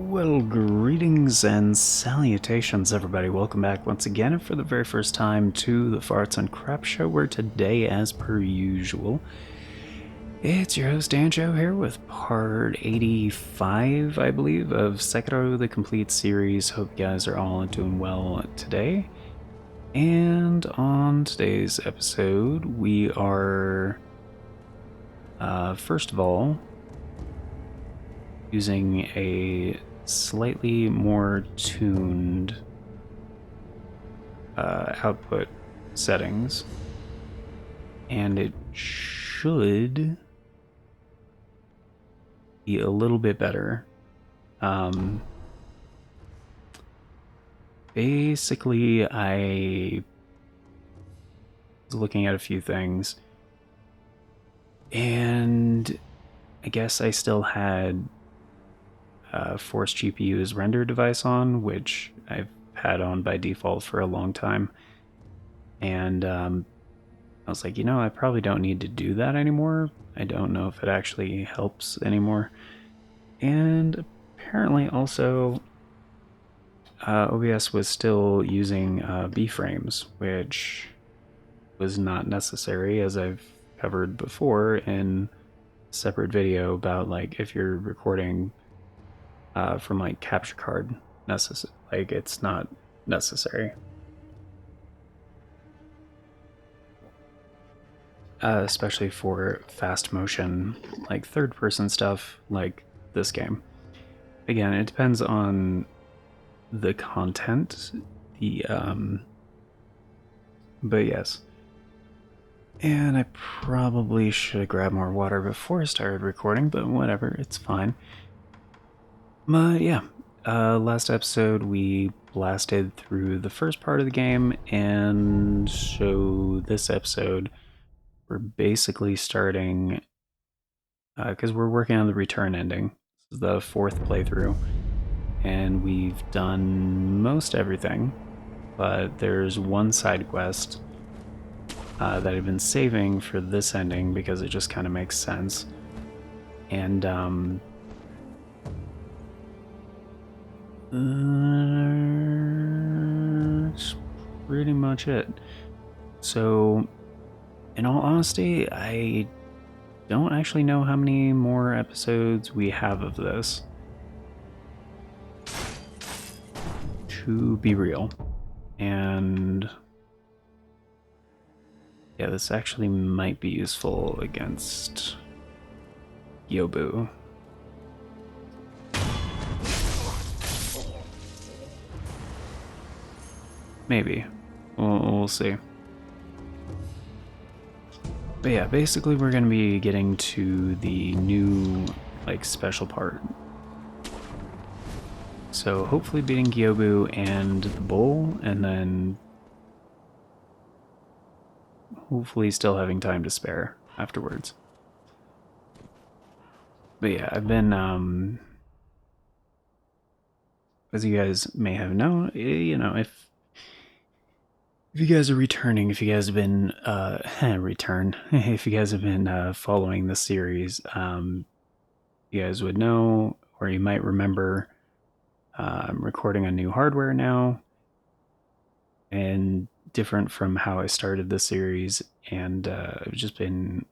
Well, greetings and salutations, everybody. Welcome back once again, and for the very first time, to the Farts and Crap Show, where today, as per usual, it's your host, Anjo, here with part 85, I believe, of Sekiro, the complete series. Hope you guys are all doing well today. And on today's episode, we are, first of all, using a slightly more tuned output settings, and it should be a little bit better. Basically, I was looking at a few things, and I guess I still had Force GPU's render device on, which I've had on by default for a long time. And I was like, I probably don't need to do that anymore. I don't know if it actually helps anymore. And apparently also OBS was still using B-frames, which was not necessary, as I've covered before in a separate video about like if you're recording from like capture card it's not necessary. Especially for fast motion, like third person stuff like this game. Again, it depends on the content, but yes. And I probably should have grabbed more water before I started recording, but whatever, it's fine. But yeah, last episode we blasted through the first part of the game, and so this episode we're basically starting, because we're working on the return ending. This is the fourth playthrough, and we've done most everything, but there's one side quest that I've been saving for this ending because it just kind of makes sense. And that's pretty much it. So, in all honesty, I don't actually know how many more episodes we have of this, to be real. And yeah, this actually might be useful against Yobu. Maybe. We'll see. But yeah, basically we're going to be getting to the new, special part. So hopefully beating Gyobu and the bull, and then hopefully still having time to spare afterwards. But yeah, I've been, as you guys may have known, if you guys are returning, if you guys have been, if you guys have been following the series, you guys would know, or you might remember, I'm recording on new hardware now, and different from how I started the series, and I've just been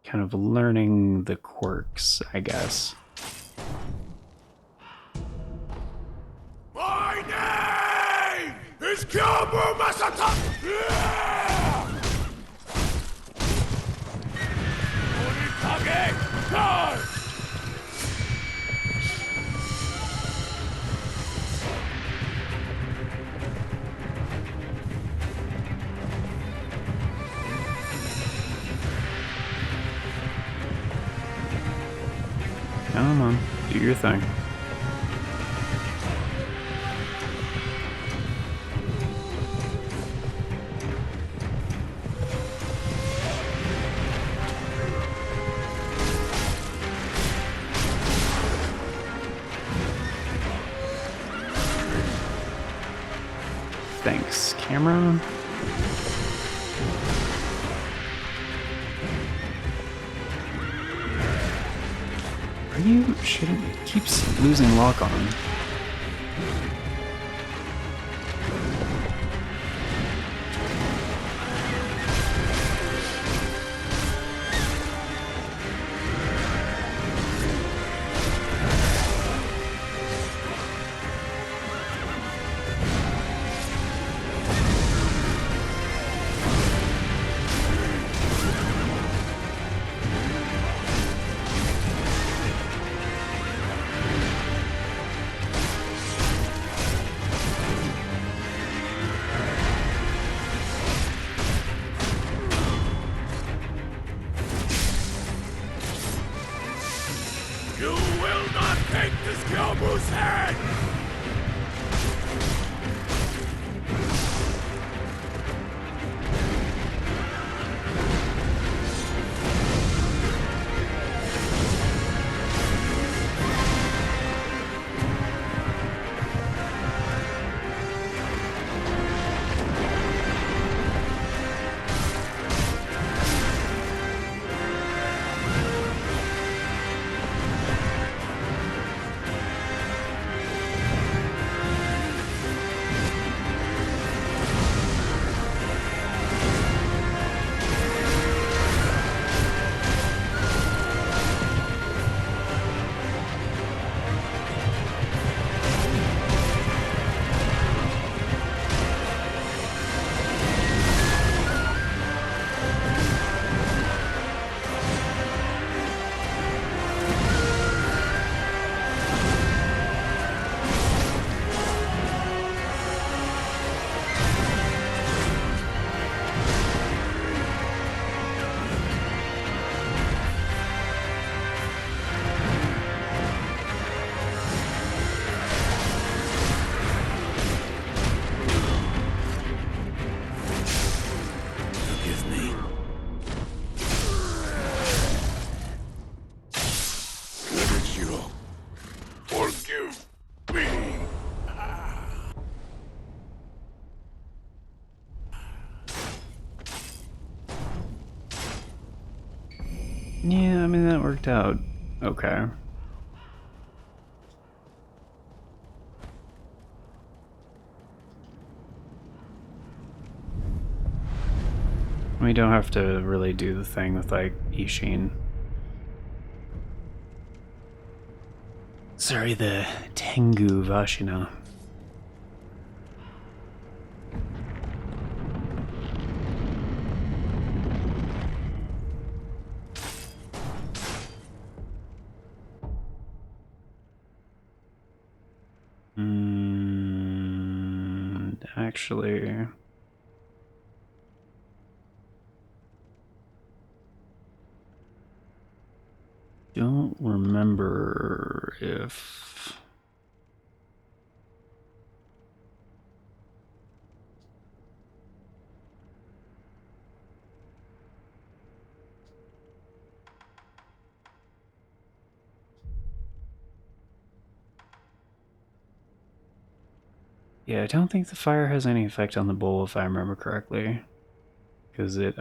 kind of learning the quirks, I guess. My name is Kyobu Masata! Onikage Guard! Come on, do your thing. Thanks, camera. Are you shitting me? It keeps losing lock on. You will not take this Kyobu's head! Forgive me! Yeah, I mean, that worked out okay. We don't have to really do the thing with, like, Ishin. Sorry, the Tengu Vashina. Actually... don't remember if... Yeah, I don't think the fire has any effect on the bowl if I remember correctly. Because it,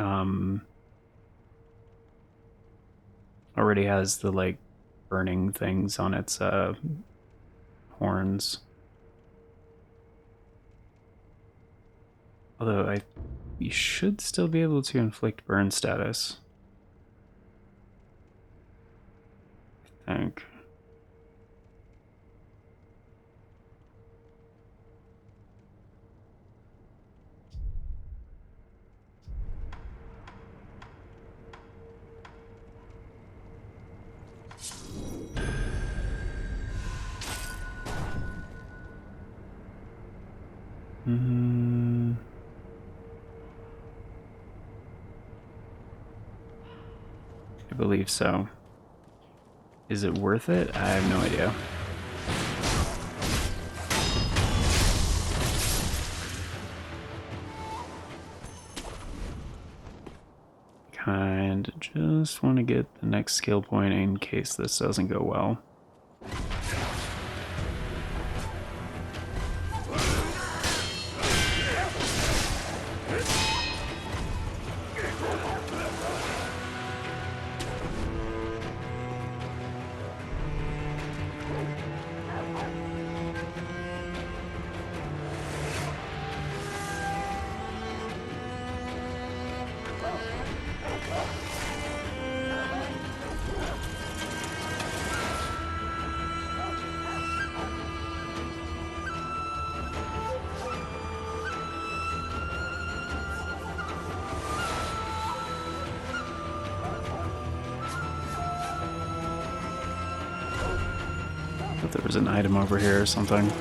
already has the, like, burning things on its, horns. Although you should still be able to inflict burn status. I think. I believe so. Is it worth it? I have no idea. Kind of just want to get the next skill point in case this doesn't go well. thought there was an item over here or something.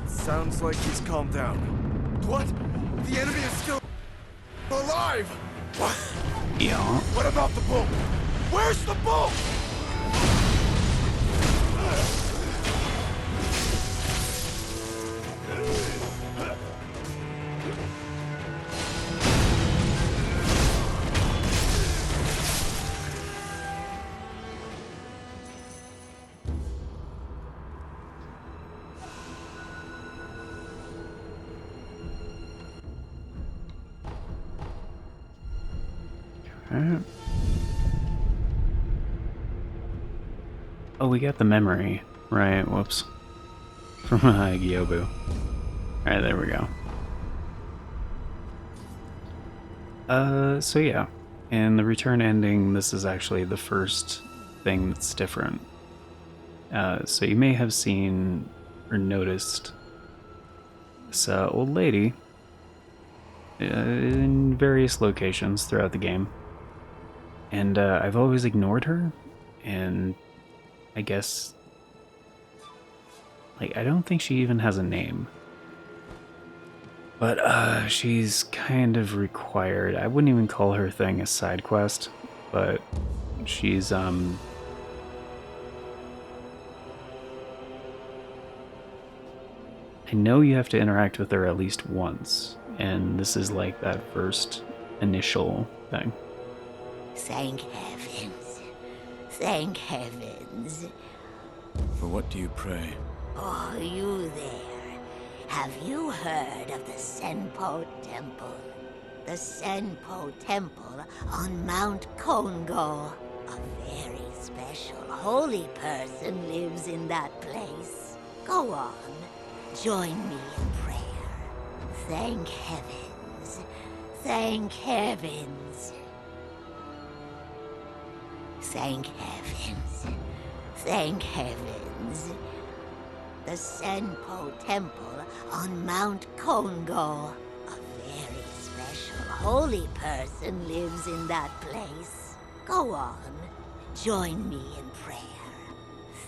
Sounds like he's calmed down. What? The enemy is still alive! What? Yeah. What about the bull? Where's the bull? Alright. Oh, we got the memory. Right, whoops. From Gyobu. Alright, there we go. So yeah. In the return ending, this is actually the first thing that's different. So you may have seen or noticed this old lady in various locations throughout the game. And I've always ignored her, and I guess, like, I don't think she even has a name. But she's kind of required. I wouldn't even call her thing a side quest, but She's I know you have to interact with her at least once, and this is like that first initial thing. Thank heavens. Thank heavens. For what do you pray? Oh, you there. Have you heard of the Senpo Temple? The Senpo Temple on Mount Kongo. A very special holy person lives in that place. Go on. Join me in prayer. Thank heavens. Thank heavens. Thank heavens. Thank heavens. The Senpo Temple on Mount Kongo. A very special holy person lives in that place. Go on. Join me in prayer.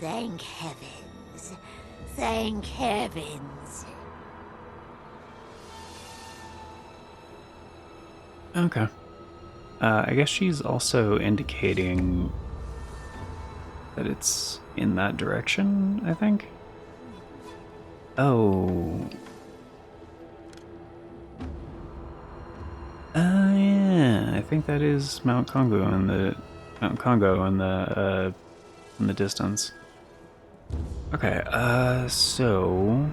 Thank heavens. Thank heavens. Okay. I guess she's also indicating that it's in that direction, I think. Oh. Yeah, I think that is Mount Congo in the distance. Okay, so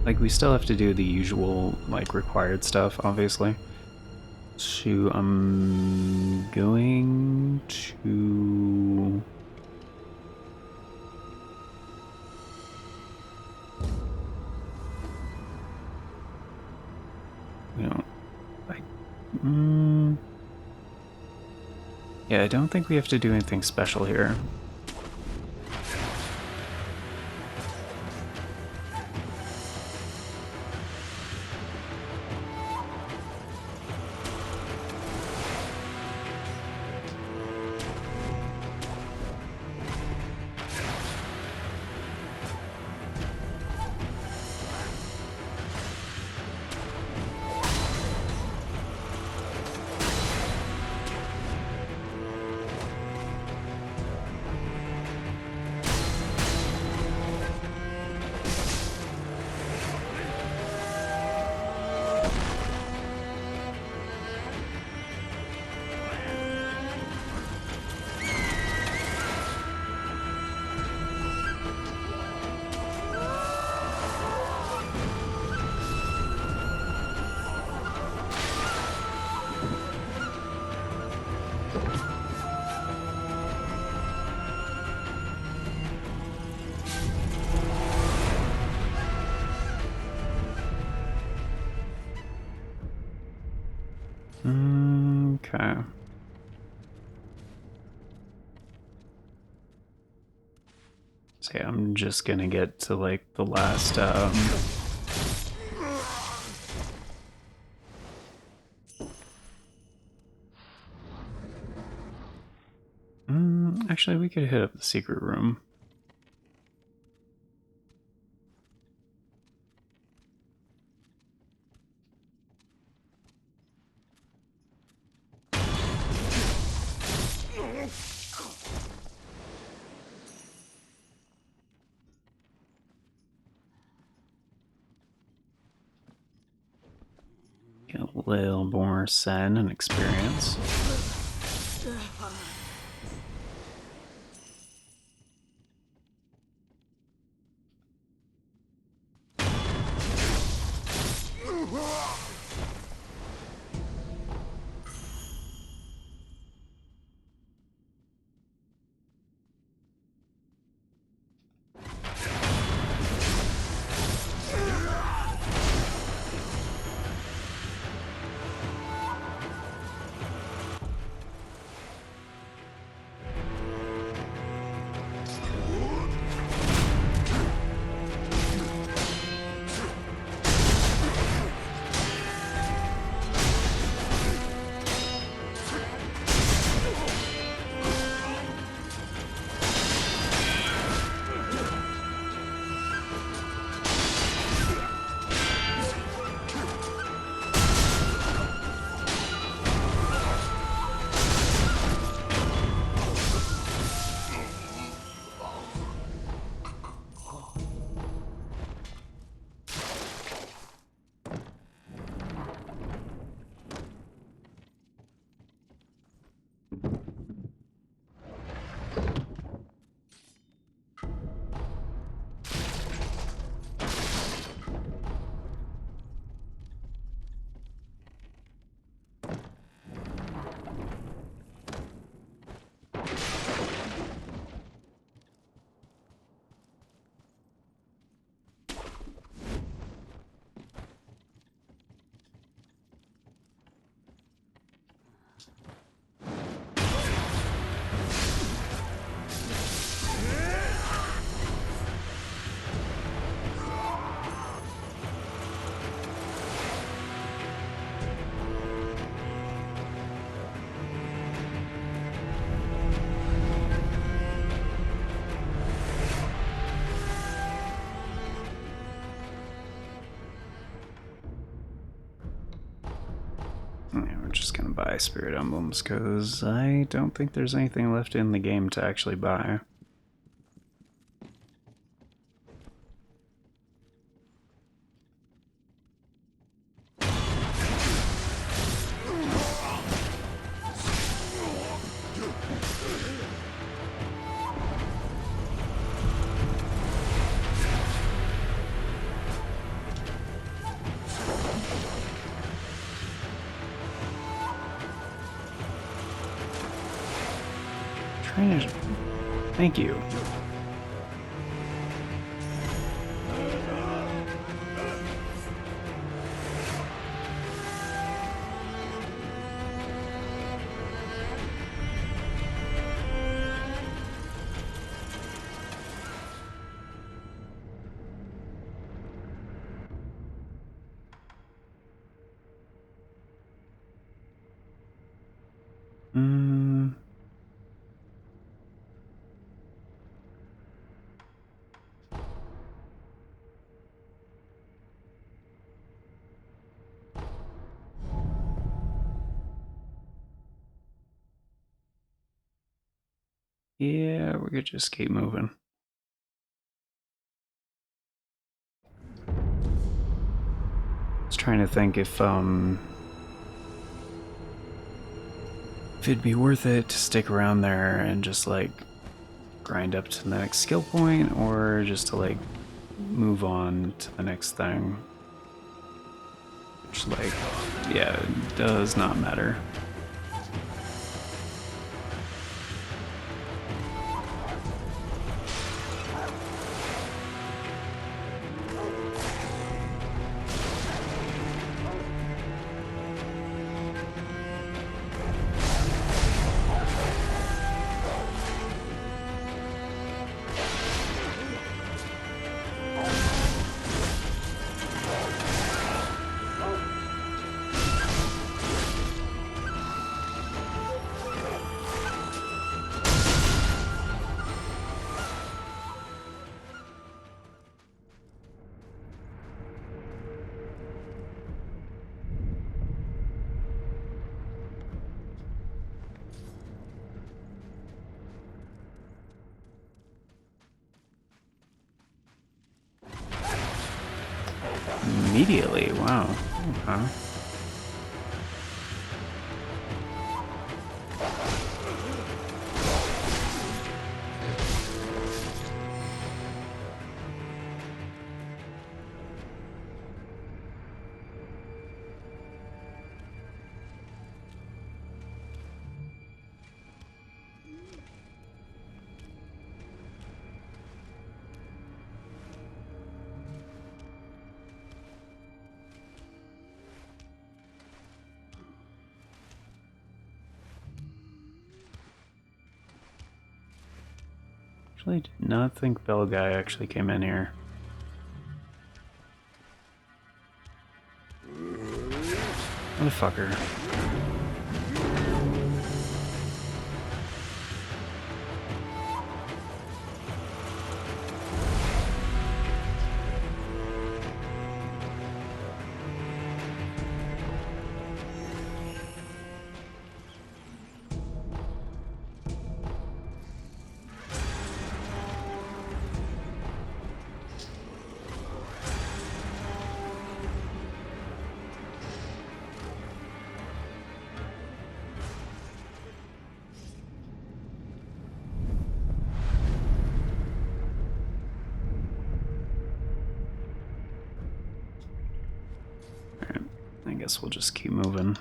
like we still have to do the usual like required stuff, obviously. So I'm going to like yeah, I don't think we have to do anything special here. Okay. So yeah, I'm just gonna get to like the last actually we could hit up the secret room. Get a little more sen and experience. buy spirit emblems because I don't think there's anything left in the game to actually buy. Trying to... Thank you. Yeah, we could just keep moving. I was trying to think if it'd be worth it to stick around there and just like grind up to the next skill point, or just to like move on to the next thing. Which, like, yeah, it does not matter. Immediately, wow. Okay. Actually, did not think Bell Guy actually came in here. Motherfucker. Alright, I guess we'll just keep moving.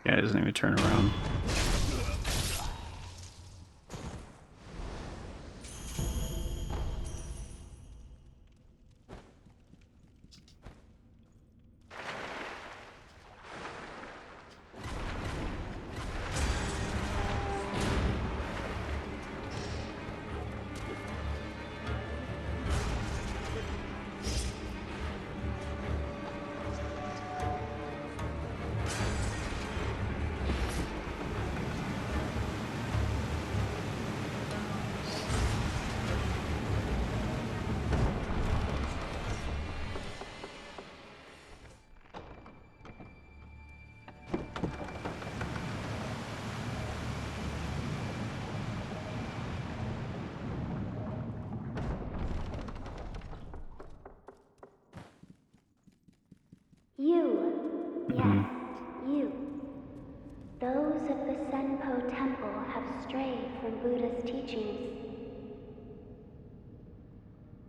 Yeah, it doesn't even turn around. Yes, you. Those of the Senpo Temple have strayed from Buddha's teachings.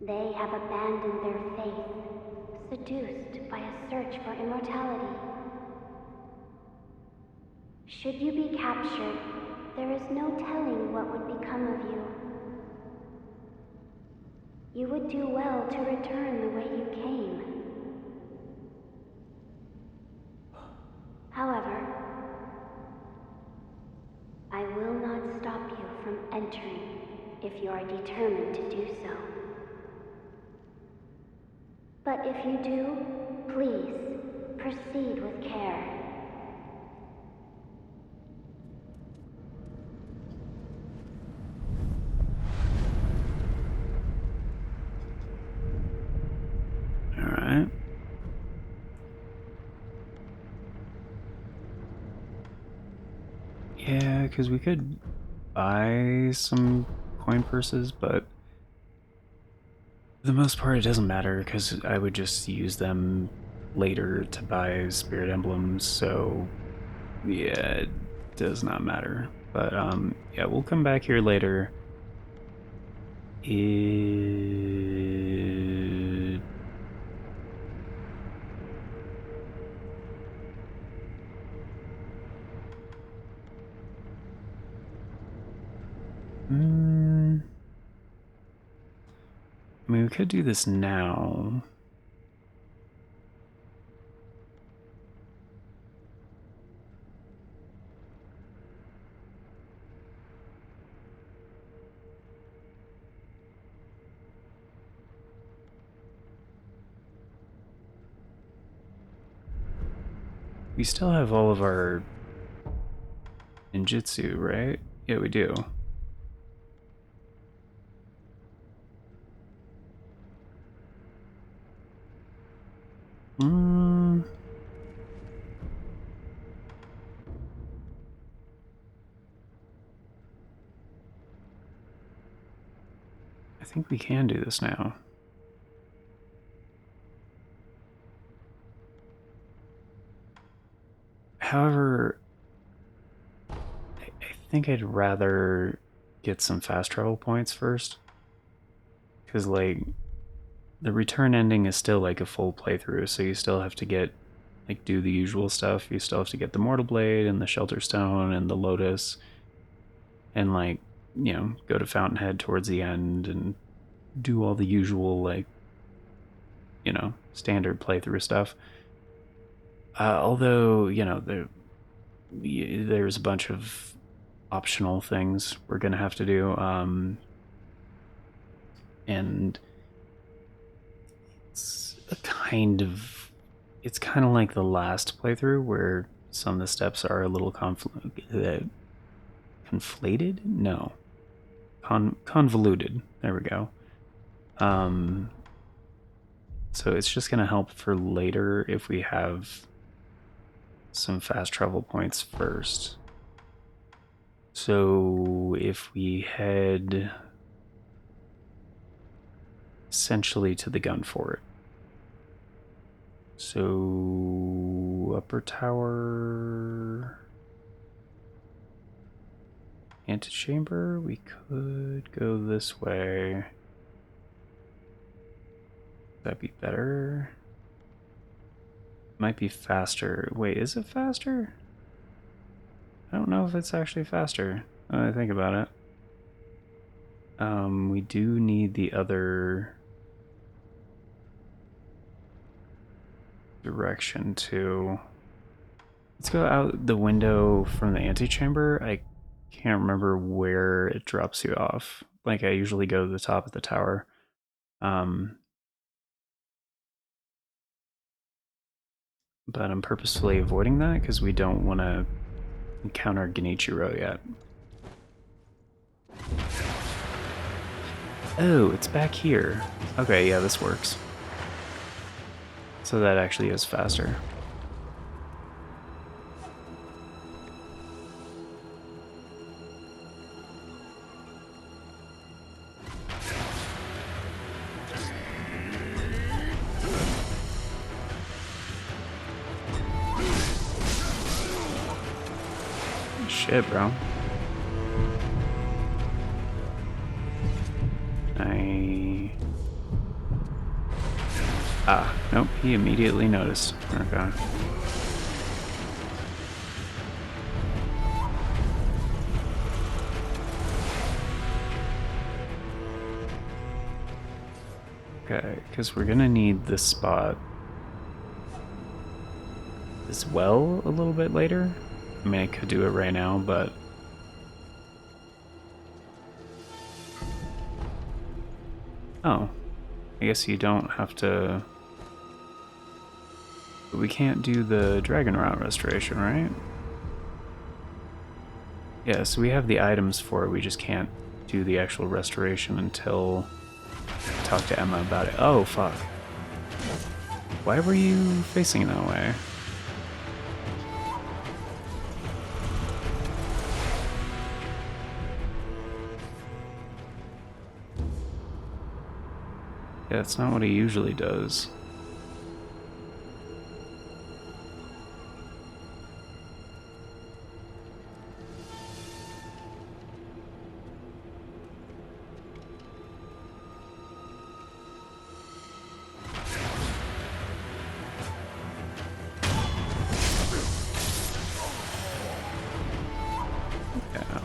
They have abandoned their faith, seduced by a search for immortality. Should you be captured, there is no telling what would become of you. You would do well to return the way you came. However, I will not stop you from entering if you are determined to do so. But if you do, please, proceed with care. Alright. Yeah, because we could buy some coin purses, but for the most part it doesn't matter because I would just use them later to buy spirit emblems, so yeah, it does not matter. But yeah, we'll come back here later. I mean, we could do this now. We still have all of our ninjutsu, right? Yeah, we do. I think we can do this now. However, I think I'd rather get some fast travel points first. Because, like, the return ending is still like a full playthrough, so you still have to get, like, do the usual stuff. You still have to get the Mortal Blade and the Shelter Stone and the Lotus. And, like, you know, go to Fountainhead towards the end and do all the usual, like, you know, standard playthrough stuff. Although, you know, there's a bunch of optional things we're gonna have to do, and it's kind of like the last playthrough where some of the steps are a little conflated. No, convoluted. There we go. So it's just gonna help for later if we have some fast travel points first. So if we head essentially to the gun fort. So upper tower, antechamber, we could go this way. That'd be better. Might be faster. Wait, is it faster? I don't know if it's actually faster. When I think about it. We do need the other direction too. Let's go out the window from the antechamber. I can't remember where it drops you off. Like, I usually go to the top of the tower. But I'm purposefully avoiding that because we don't want to encounter Genichiro yet. Oh, it's back here. Okay, yeah, this works. So that actually is faster. shit, bro. Nope, he immediately noticed. Okay. Okay, because we're gonna need this spot as well a little bit later. I mean, I could do it right now, but... Oh. I guess you don't have to... But we can't do the Dragon Route restoration, right? Yeah, so we have the items for it, we just can't do the actual restoration until I talk to Emma about it. Oh, fuck. Why were you facing that way? Yeah, that's not what he usually does. Yeah.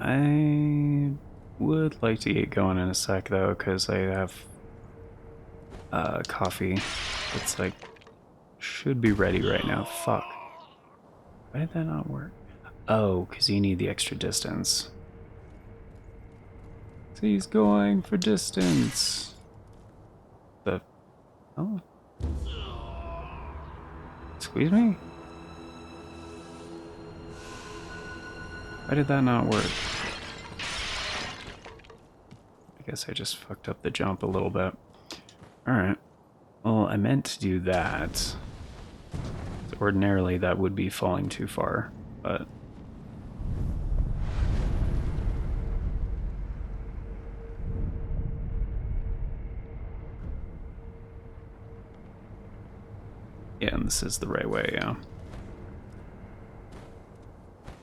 I would like to get going in a sec though, because I have coffee. It's like should be ready right now. Fuck. Why did that not work? Oh, because you need the extra distance. So he's going for distance. The oh. Squeeze me? Why did that not work? I guess I just fucked up the jump a little bit. Alright. Well, I meant to do that. So ordinarily that would be falling too far, but... Yeah, and this is the right way, yeah.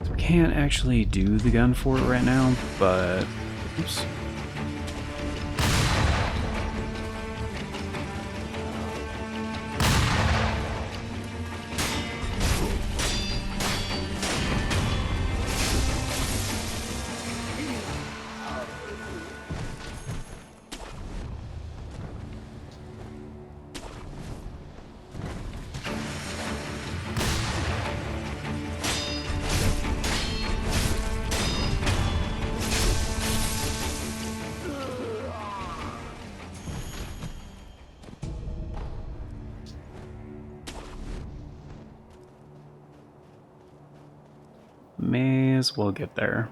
So we can't actually do the gun for it right now, but... Oops. May as well get there.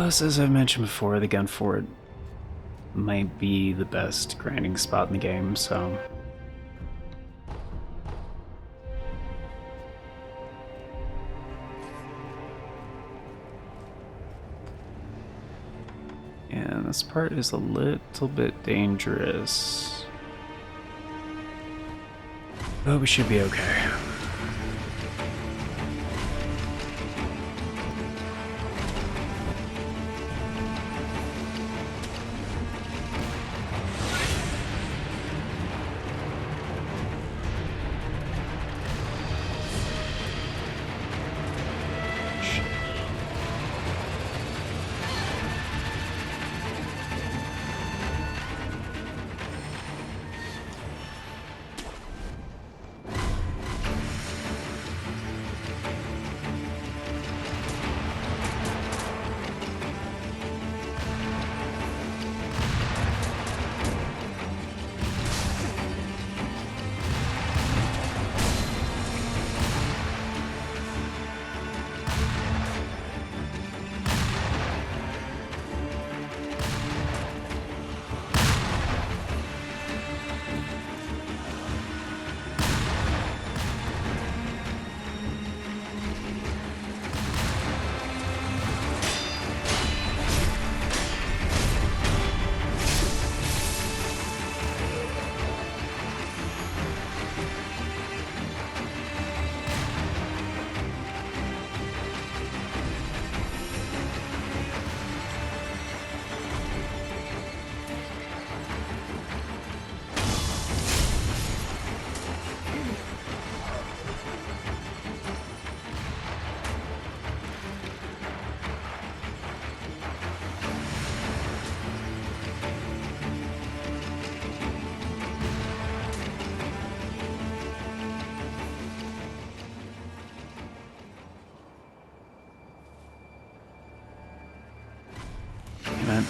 Plus, as I've mentioned before, the gun fort might be the best grinding spot in the game, so... And this part is a little bit dangerous. But we should be okay. Man.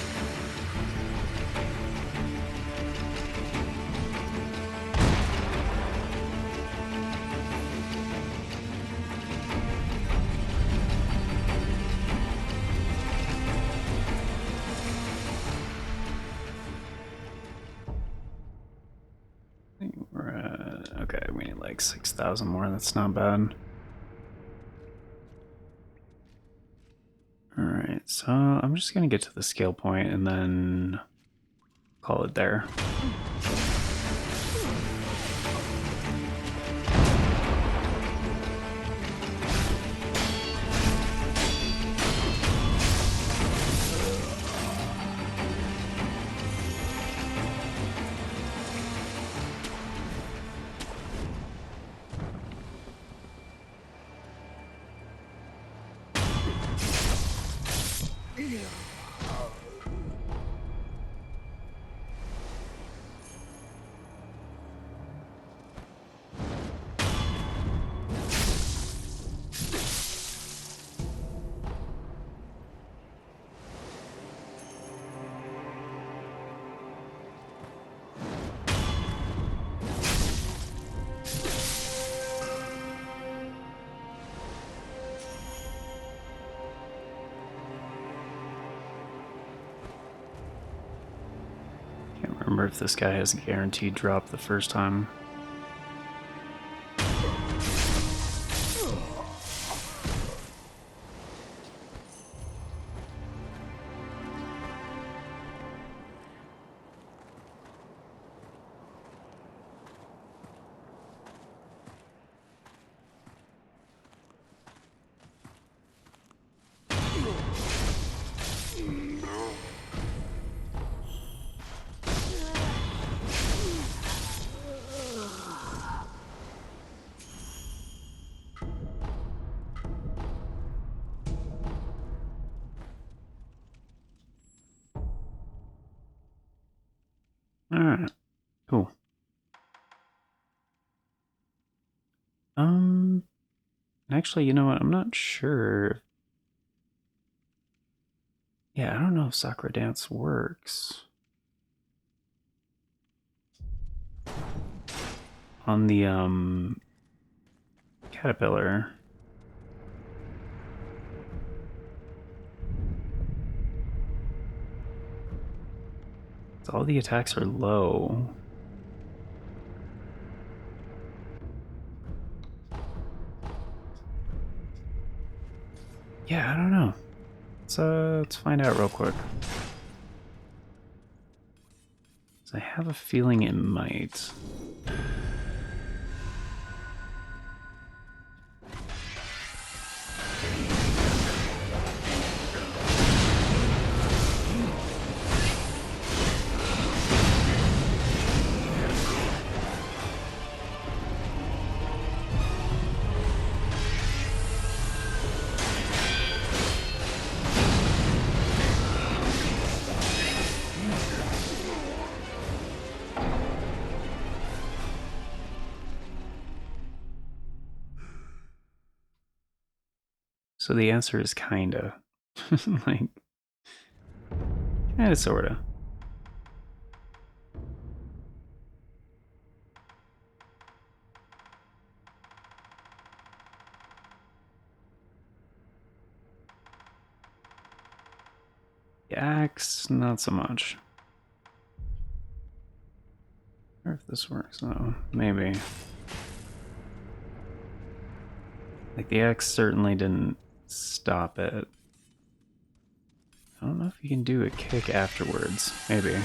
We're at, okay, we need like 6,000 more, that's not bad. Alright, so I'm just gonna get to the scale point and then call it there. Can't remember if this guy has a guaranteed drop the first time. Alright, cool. Actually, you know what? I'm not sure. Yeah, I don't know if Sakura Dance works. On the, caterpillar. All the attacks are low. Yeah, I don't know. Let's find out real quick. So I have a feeling it might. So the answer is kinda. Like, kinda, sorta. The axe, not so much. I wonder if this works. Oh, maybe. Like, the axe certainly didn't stop it. I don't know if you can do a kick afterwards. Maybe.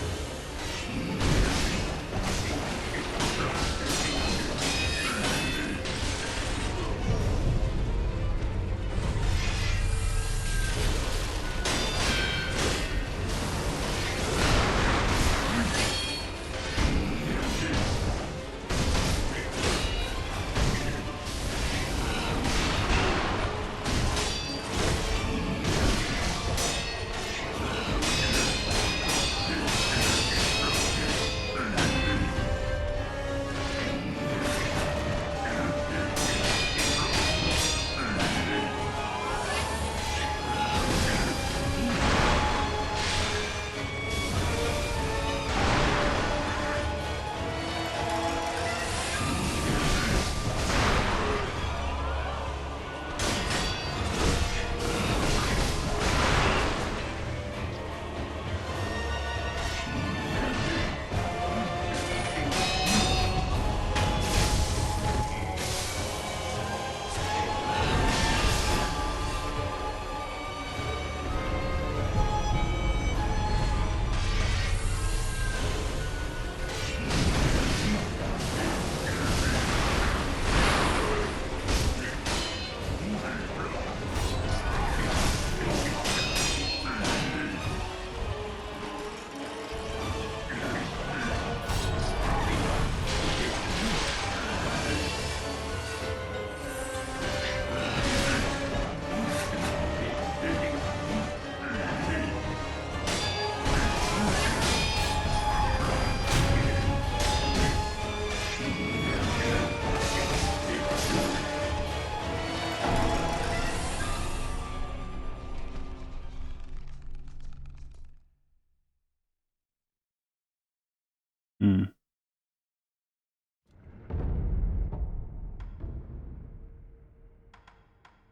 Hmm.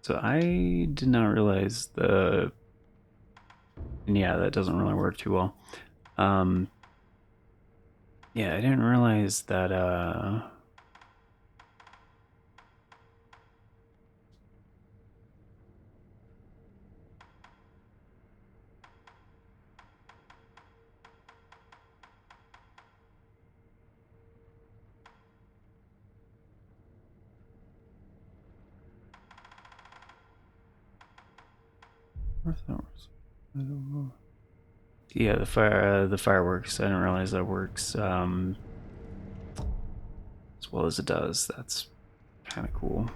So I did not realize the... And yeah, that doesn't really work too well. Yeah, I didn't realize that, I don't know. Yeah, the fireworks. I didn't realize that works as well as it does. That's kind of cool.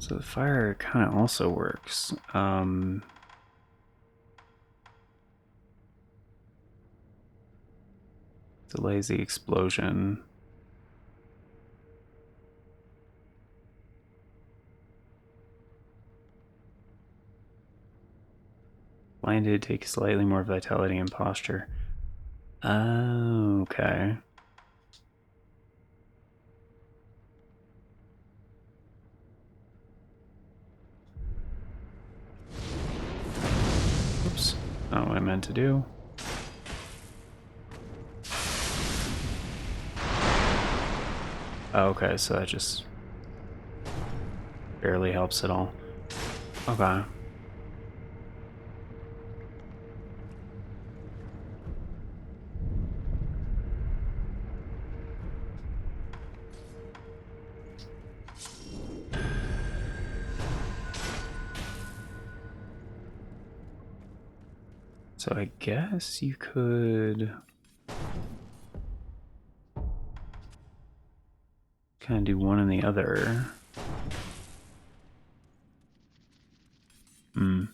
So the fire kind of also works. Delays the explosion. Blinded, take slightly more vitality and posture. Oh, okay. Oops. Not what I meant to do. Oh, okay, so that just barely helps at all. Okay. So I guess you could kind of do one and the other. Hmm.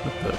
What the?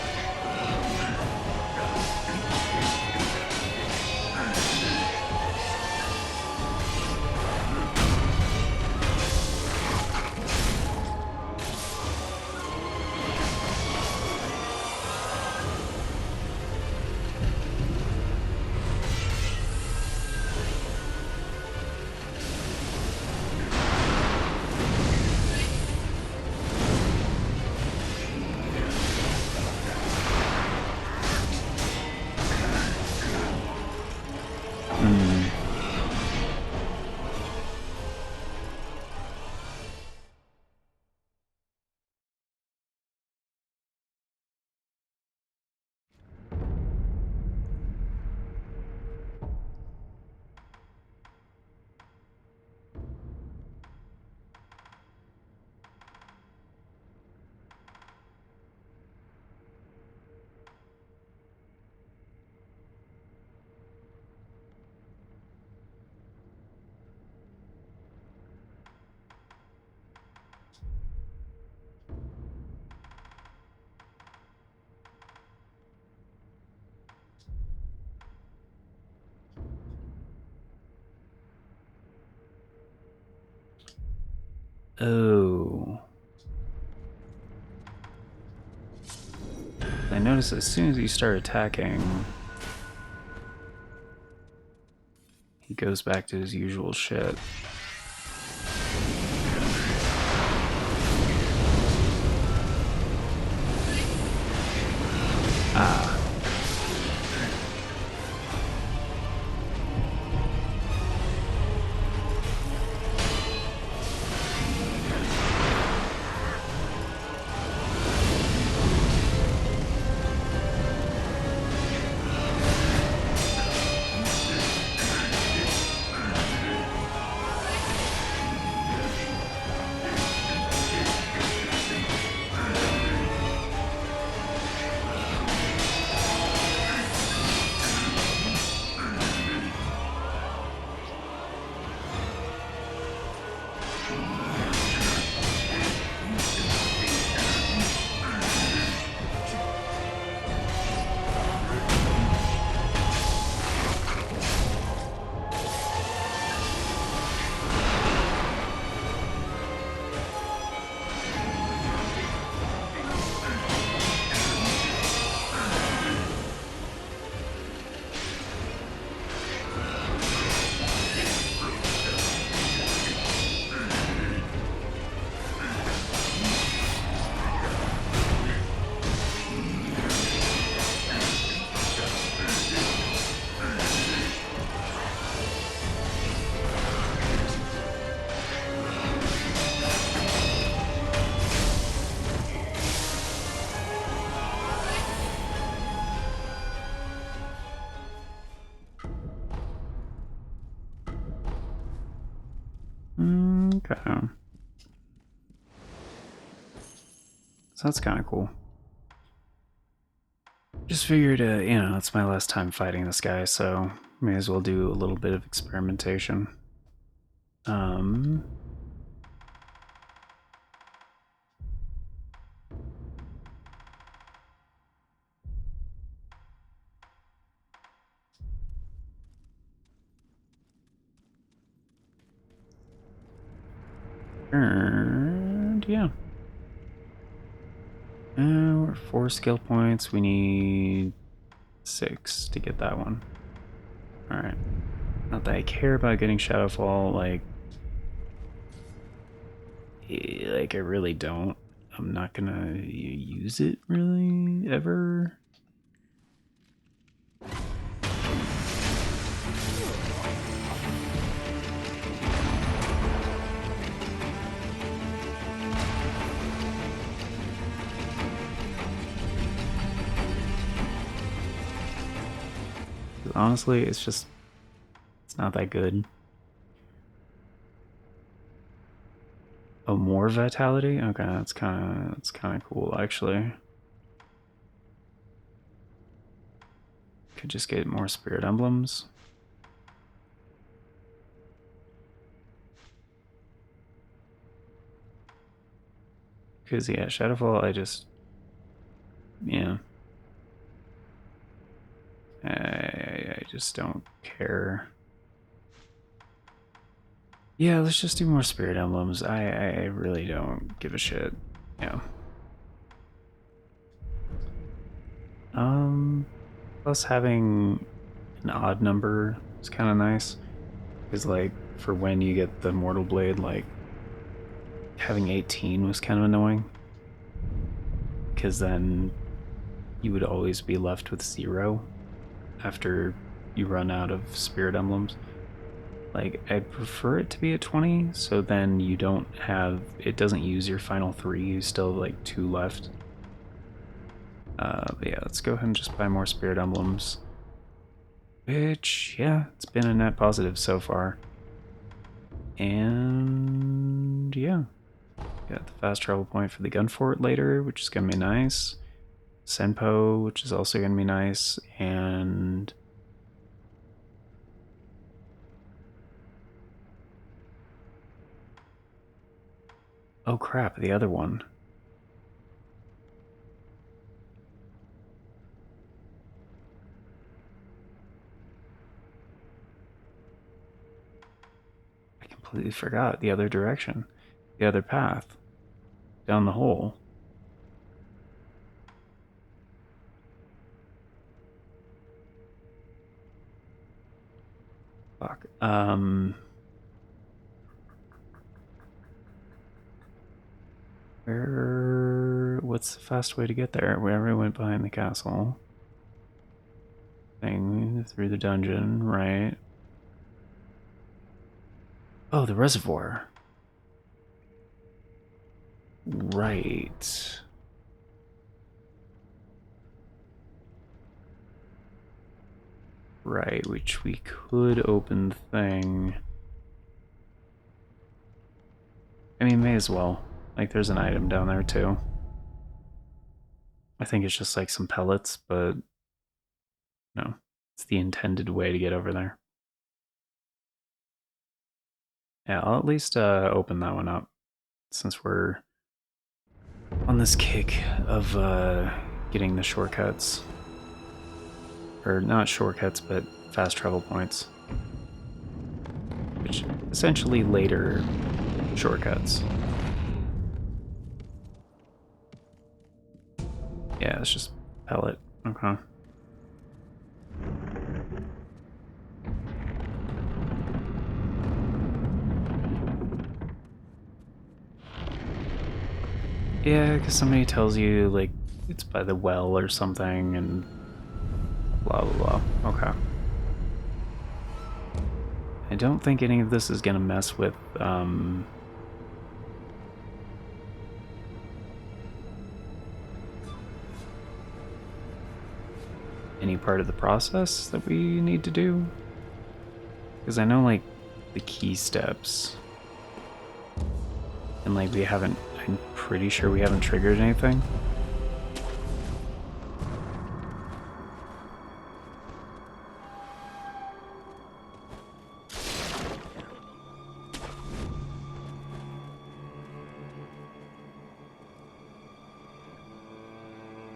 Oh. I noticed as soon as you start attacking, he goes back to his usual shit. Ah. Okay. So that's kind of cool. Just figured, it's my last time fighting this guy, so may as well do a little bit of experimentation. Um... And yeah. We're 4 skill points. We need 6 to get that one. Alright. Not that I care about getting Shadowfall, like I really don't. I'm not gonna use it really ever. Honestly, it's not that good. Oh, more vitality? Okay, that's kind of cool actually. Could just get more spirit emblems. Because yeah, Shadowfall, yeah. I just don't care. Yeah, let's just do more spirit emblems. I really don't give a shit. Yeah. Plus having an odd number is kind of nice. Because like for when you get the Mortal Blade, like having 18 was kind of annoying. Because then you would always be left with 0 after you run out of spirit emblems. Like, I prefer it to be at 20, so then you don't have, it doesn't use your final 3, you still have like 2 left. But yeah, let's go ahead and just buy more spirit emblems. Which, yeah, it's been a net positive so far. And yeah, got the fast travel point for the gun fort later, which is gonna be nice. Senpo, which is also gonna be nice, and oh crap, the other one. I completely forgot the other direction. The other path. Down the hole. Fuck. What's the fast way to get there? Wherever we went behind the castle. Thing through the dungeon, right? Oh, the reservoir. Right. Right, which we could open the thing. I mean, may as well. Like, there's an item down there, too. I think it's just like some pellets, but no. It's the intended way to get over there. Yeah, I'll at least open that one up, since we're on this kick of getting the shortcuts. Or not shortcuts, but fast travel points. Which essentially later shortcuts. Yeah, it's just pellet. Okay. Yeah, because somebody tells you, like, it's by the well or something, and blah blah blah. Okay. I don't think any of this is gonna mess with, any part of the process that we need to do. Because I know, like, the key steps And like we haven't, I'm pretty sure we haven't triggered anything.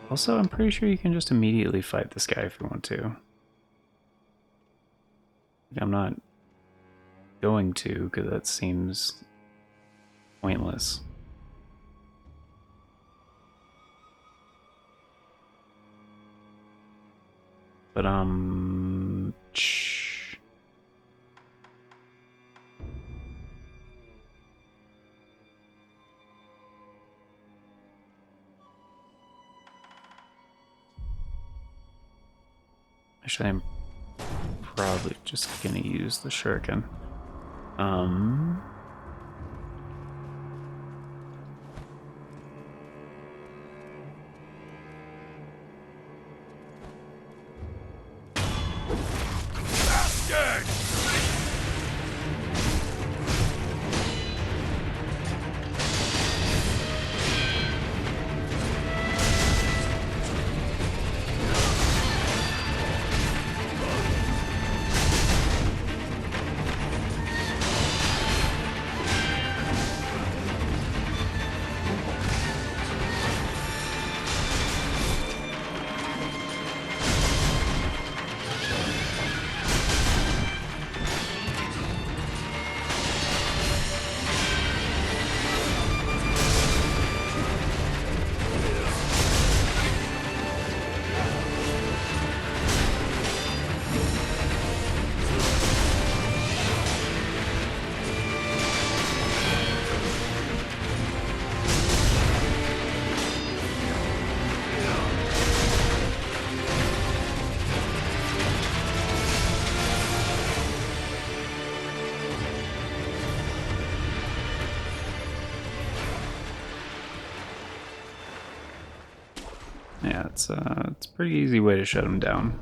Also, I'm pretty sure you can just immediately fight this guy if you want to. I'm not going to, because that seems pointless. But, actually, I'm probably just gonna use the shuriken. Yeah, it's a pretty easy way to shut him down.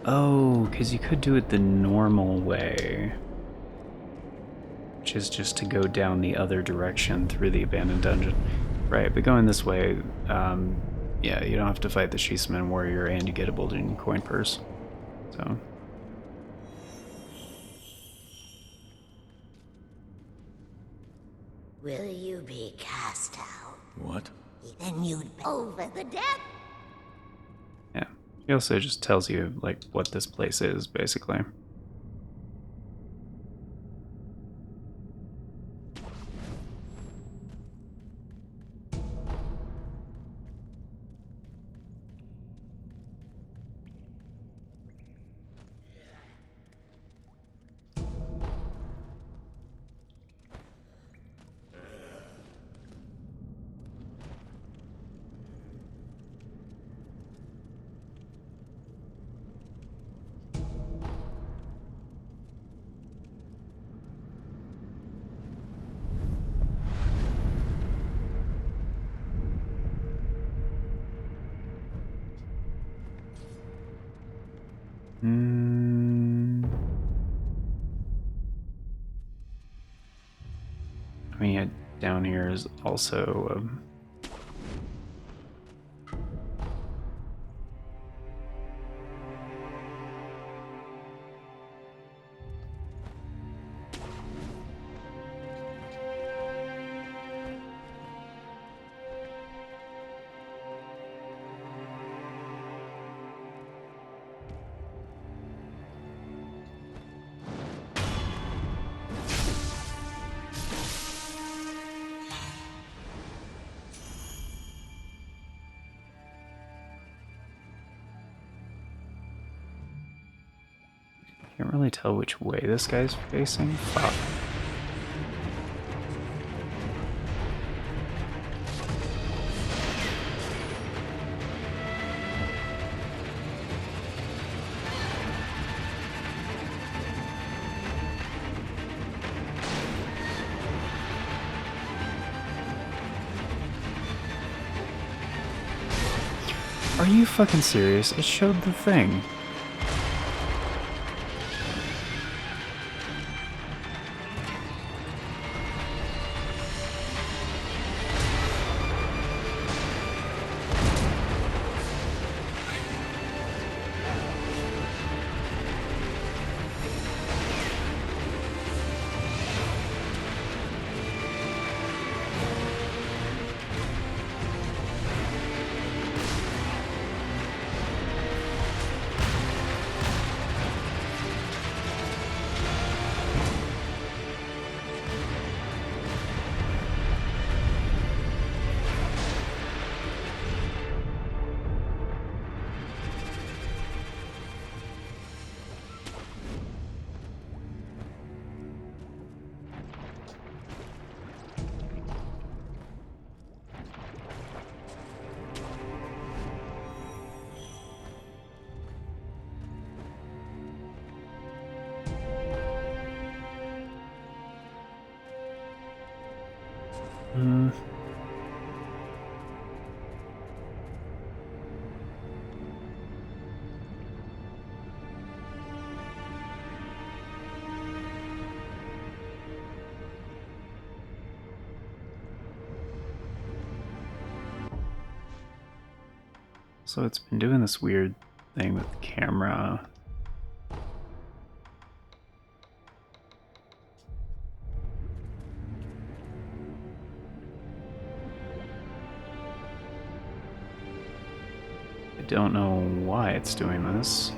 Oh, because you could do it the normal way, which is just to go down the other direction through the abandoned dungeon. Right, but going this way, yeah, you don't have to fight the Shisaman warrior and you get a Bulging coin purse. So. Will you be cast out? What? Then you'd be over the death. Yeah. He also just tells you, like, what this place is, basically. I mean, yeah, down here is also can't really tell which way this guy's facing. Fuck. Are you fucking serious? It showed the thing. So it's been doing this weird thing with the camera. I don't know why it's doing this.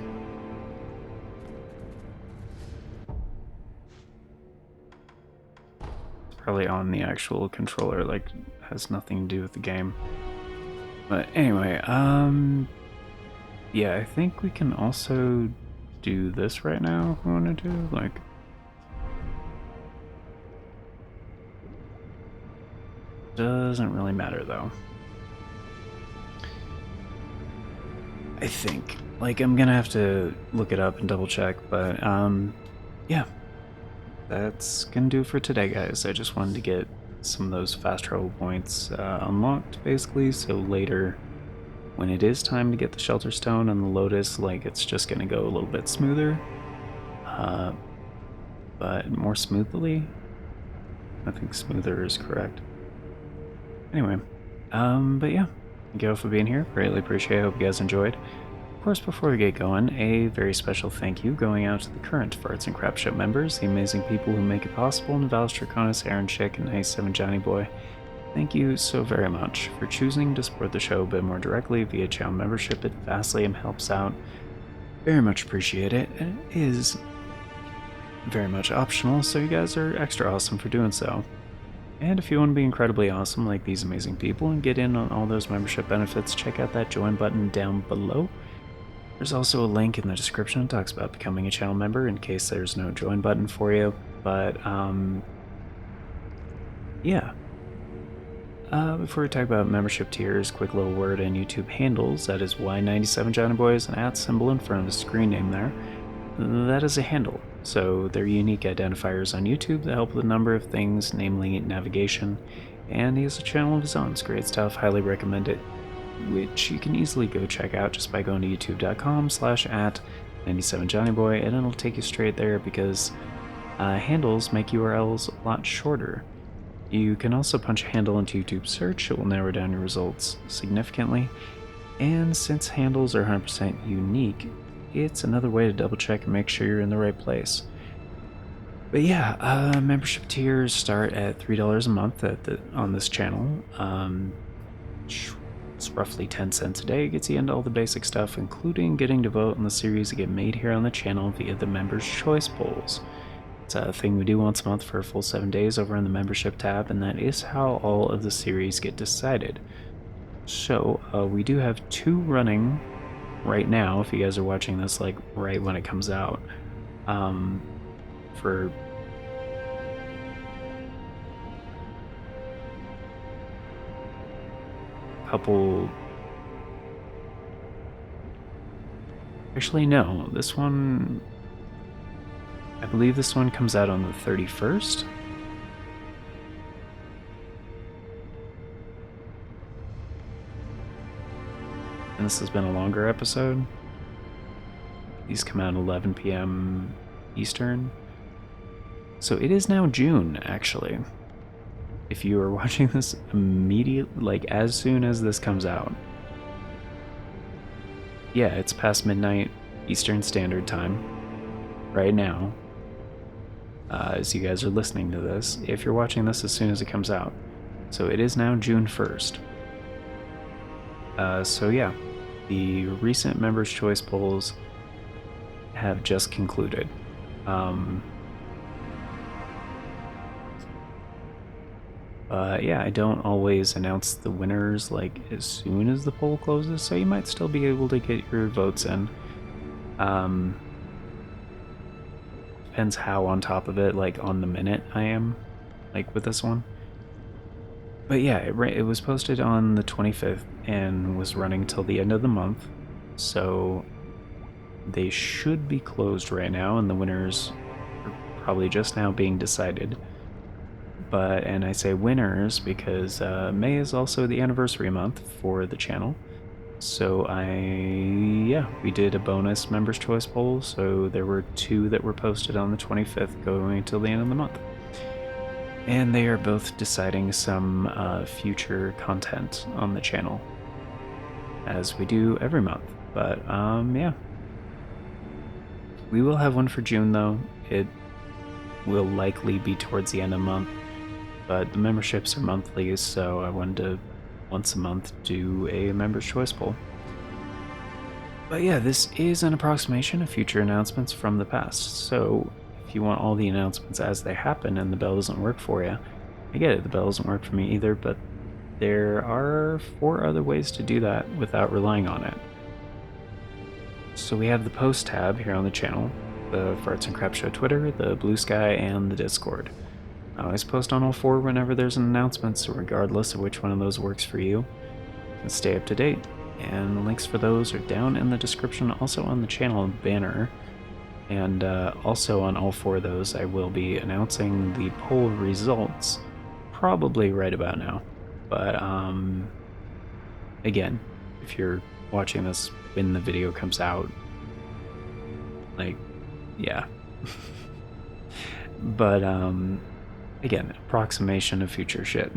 It's probably on the actual controller, like, has nothing to do with the game. But anyway, yeah, I think we can also do this right now if we want to do, like... Doesn't really matter, though. I think. Like, I'm gonna have to look it up and double check, but, yeah. That's gonna do it for today, guys. I just wanted to get some of those fast travel points unlocked, basically, so later, when it is time to get the Shelter Stone and the Lotus, like, it's just gonna go a little bit smoother. But more smoothly? I think smoother is correct. Anyway, but yeah. Thank you all for being here. Greatly appreciate it. I hope you guys enjoyed. Of course, before we get going, a very special thank you going out to the current Farts and Crap Show members, the amazing people who make it possible, Navalis Draconis, Aaron Chick, and Nice 7 Johnny Boy. Thank you so very much for choosing to support the show a bit more directly via channel membership. It vastly helps out. Very much appreciate it. It is very much optional, so you guys are extra awesome for doing so. And if you want to be incredibly awesome like these amazing people and get in on all those membership benefits, check out that join button down below. There's also a link in the description that talks about becoming a channel member in case there's no join button for you. But, yeah. Before we talk about membership tiers, quick little word on YouTube handles. That is Y97JohnnyBoy is an @ symbol in front of the screen name there. That is a handle. So they're unique identifiers on YouTube that help with a number of things, namely navigation, and he has a channel of his own. It's great stuff, highly recommend it, which you can easily go check out just by going to youtube.com/@97JohnnyBoy, and it'll take you straight there because handles make URLs a lot shorter. You can also punch a handle into YouTube search, it will narrow down your results significantly, and since handles are 100% unique, it's another way to double check and make sure you're in the right place. But yeah, membership tiers start at $3 a month on this channel. It's roughly 10 cents a day. It gets you into all the basic stuff, including getting to vote on the series that get made here on the channel via the Members' Choice Polls. It's a thing we do once a month for a full 7 days over in the membership tab, and that is how all of the series get decided. So, we do have 2 running right now, if you guys are watching this like right when it comes out, for a couple. Actually, no, this one, I believe this one comes out on the 31st. And this has been a longer episode. These come out at 11 p.m. Eastern. So it is now June, actually. If you are watching this immediately, like as soon as this comes out. Yeah, it's past midnight Eastern Standard Time right now. As you guys are listening to this, if you're watching this as soon as it comes out. So it is now June 1st. So yeah, the recent Members' Choice polls have just concluded. Yeah, I don't always announce the winners like as soon as the poll closes, so you might still be able to get your votes in. Depends how on top of it, like on the minute I am, like with this one. But yeah, it was posted on the 25th and was running till the end of the month, so they should be closed right now, and the winners are probably just now being decided. And I say winners because May is also the anniversary month for the channel. So we did a bonus Members' Choice poll, so there were 2 that were posted on the 25th going until the end of the month. And they are both deciding some future content on the channel, as we do every month. But yeah. We will have one for June though. It will likely be towards the end of the month, but the memberships are monthly, so I wanted to once a month do a Members' Choice poll. But yeah, this is an approximation of future announcements from the past, so if you want all the announcements as they happen and the bell doesn't work for you, I get it, the bell doesn't work for me either, but there are 4 other ways to do that without relying on it. So we have the post tab here on the channel, the Farts and Crap Show Twitter, the Bluesky, and the Discord. I always post on all 4 whenever there's an announcement, so regardless of which one of those works for you, you can stay up to date. And the links for those are down in the description, also on the channel banner. And also on all 4 of those, I will be announcing the poll results probably right about now. But again, if you're watching this when the video comes out, like, yeah. But again, approximation of future shit.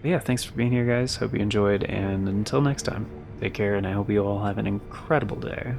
But yeah, thanks for being here, guys. Hope you enjoyed, and until next time, take care, and I hope you all have an incredible day.